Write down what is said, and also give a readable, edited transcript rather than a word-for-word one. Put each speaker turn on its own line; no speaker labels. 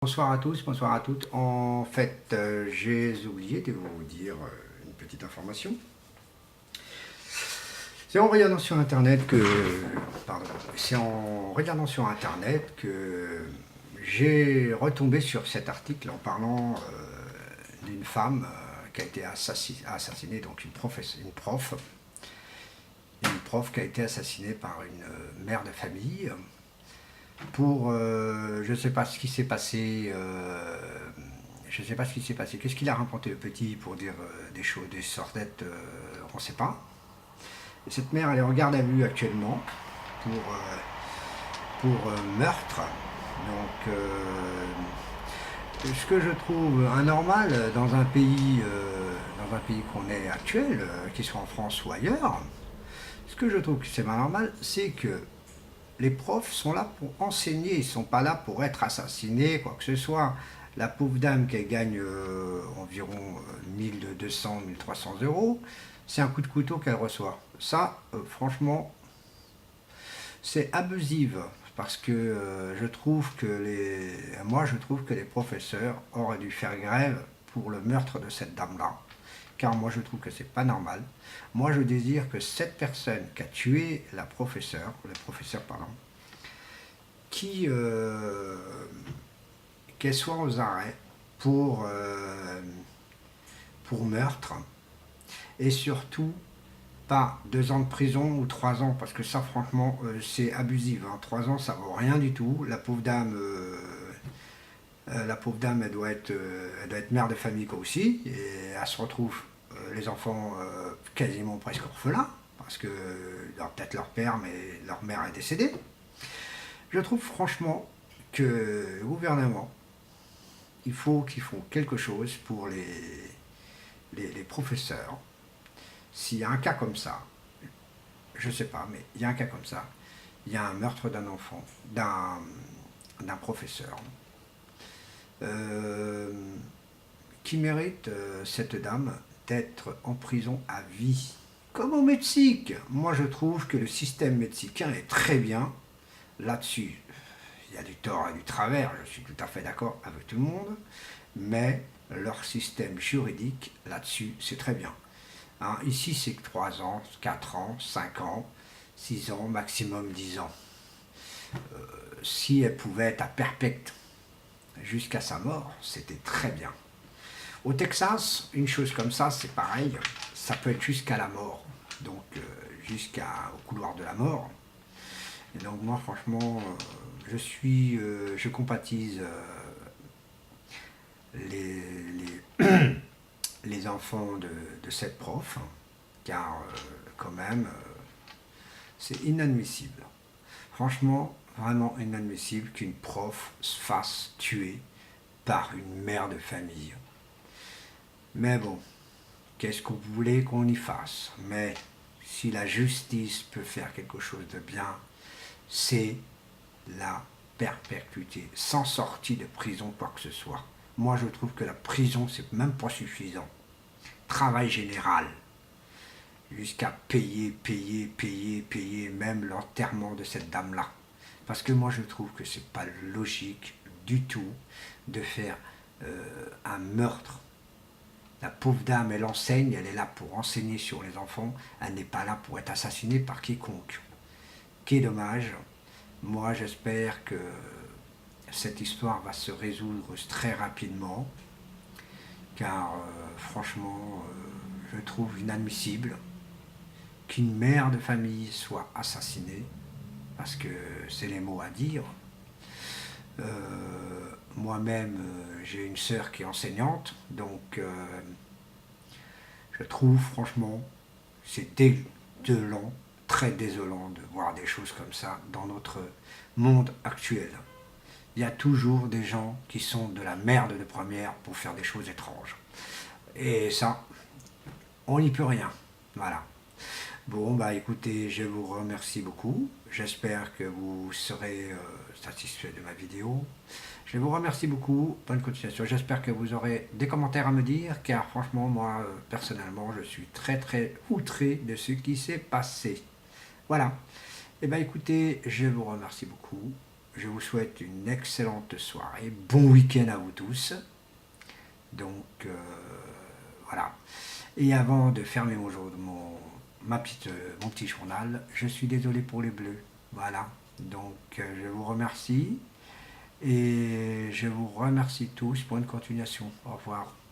Bonsoir à tous, bonsoir à toutes. En fait, j'ai oublié de vous dire une petite information. C'est en regardant sur Internet que, pardon, c'est en regardant sur Internet que j'ai retombé sur cet article en parlant d'une femme qui a été assassinée, donc une prof qui a été assassinée par une mère de famille pour, je ne sais pas ce qui s'est passé, je ne sais pas ce qui s'est passé. Qu'est-ce qu'il a raconté le petit pour dire des choses, des sornettes, on ne sait pas. Et cette mère, elle est en garde à vue actuellement pour meurtre. Donc, ce que je trouve anormal dans un pays qu'on est actuel, qu'il soit en France ou ailleurs, ce que je trouve que c'est pas normal, c'est que les profs sont là pour enseigner, ils ne sont pas là pour être assassinés, quoi que ce soit. La pauvre dame qui gagne environ 1200, 1300 euros, c'est un coup de couteau qu'elle reçoit. Ça, franchement, c'est abusif parce que moi je trouve que les professeurs auraient dû faire grève pour le meurtre de cette dame-là. Car moi je trouve que c'est pas normal. Moi je désire que cette personne qui a tué le professeur pardon, qui qu'elle soit aux arrêts pour meurtre et surtout pas 2 ans de prison ou 3 ans parce que ça franchement c'est abusif. 3 ans ça vaut rien du tout. La pauvre dame elle doit être mère de famille quoi aussi et elle se retrouve les enfants quasiment presque orphelins parce que peut-être leur père mais leur mère est décédée. Je trouve franchement que le gouvernement, il faut qu'ils font quelque chose pour les professeurs. S'il y a un cas comme ça, je ne sais pas, mais il y a un cas comme ça, il y a un meurtre d'un enfant, d'un professeur, euh, qui mérite, cette dame, d'être en prison à vie. Comme au Mexique. Moi, je trouve que le système mexicain est très bien là-dessus. Il y a du tort et du travers, je suis tout à fait d'accord avec tout le monde, mais leur système juridique là-dessus, c'est très bien. Ici, c'est que 3 ans, 4 ans, 5 ans, 6 ans, maximum 10 ans. Si elle pouvait être à perpète jusqu'à sa mort, c'était très bien. Au Texas, une chose comme ça, c'est pareil, ça peut être jusqu'à la mort, donc jusqu'au couloir de la mort. Et donc moi, franchement, je compatise les enfants de cette prof, car quand même, c'est inadmissible. Franchement, vraiment inadmissible qu'une prof se fasse tuer par une mère de famille. Mais bon, qu'est-ce que vous voulez qu'on y fasse? Mais si la justice peut faire quelque chose de bien, c'est la perpétuité, sans sortie de prison, quoi que ce soit. Moi, je trouve que la prison, c'est même pas suffisant. Travail général, jusqu'à payer même l'enterrement de cette dame-là. Parce que moi, je trouve que c'est pas logique du tout de faire un meurtre. La pauvre dame, elle enseigne, elle est là pour enseigner sur les enfants, elle n'est pas là pour être assassinée par quiconque. Quel dommage. Moi, j'espère que cette histoire va se résoudre très rapidement, car franchement, je trouve inadmissible qu'une mère de famille soit assassinée, parce que c'est les mots à dire. Moi-même, j'ai une sœur qui est enseignante, donc je trouve franchement, c'est désolant, très désolant de voir des choses comme ça dans notre monde actuel. Il y a toujours des gens qui sont de la merde de première pour faire des choses étranges. Et ça, on n'y peut rien. Voilà. Bon, bah écoutez, je vous remercie beaucoup. J'espère que vous serez satisfait de ma vidéo. Je vous remercie beaucoup. Bonne continuation. J'espère que vous aurez des commentaires à me dire, car franchement, moi, personnellement, je suis très très outré de ce qui s'est passé. Voilà. Eh bien écoutez, je vous remercie beaucoup. je vous souhaite une excellente soirée. Bon week-end à vous tous. Donc, voilà. Et avant de fermer mon petit journal, je suis désolé pour les bleus. Voilà. Donc, je vous remercie. Et je vous remercie tous pour une continuation. Au revoir.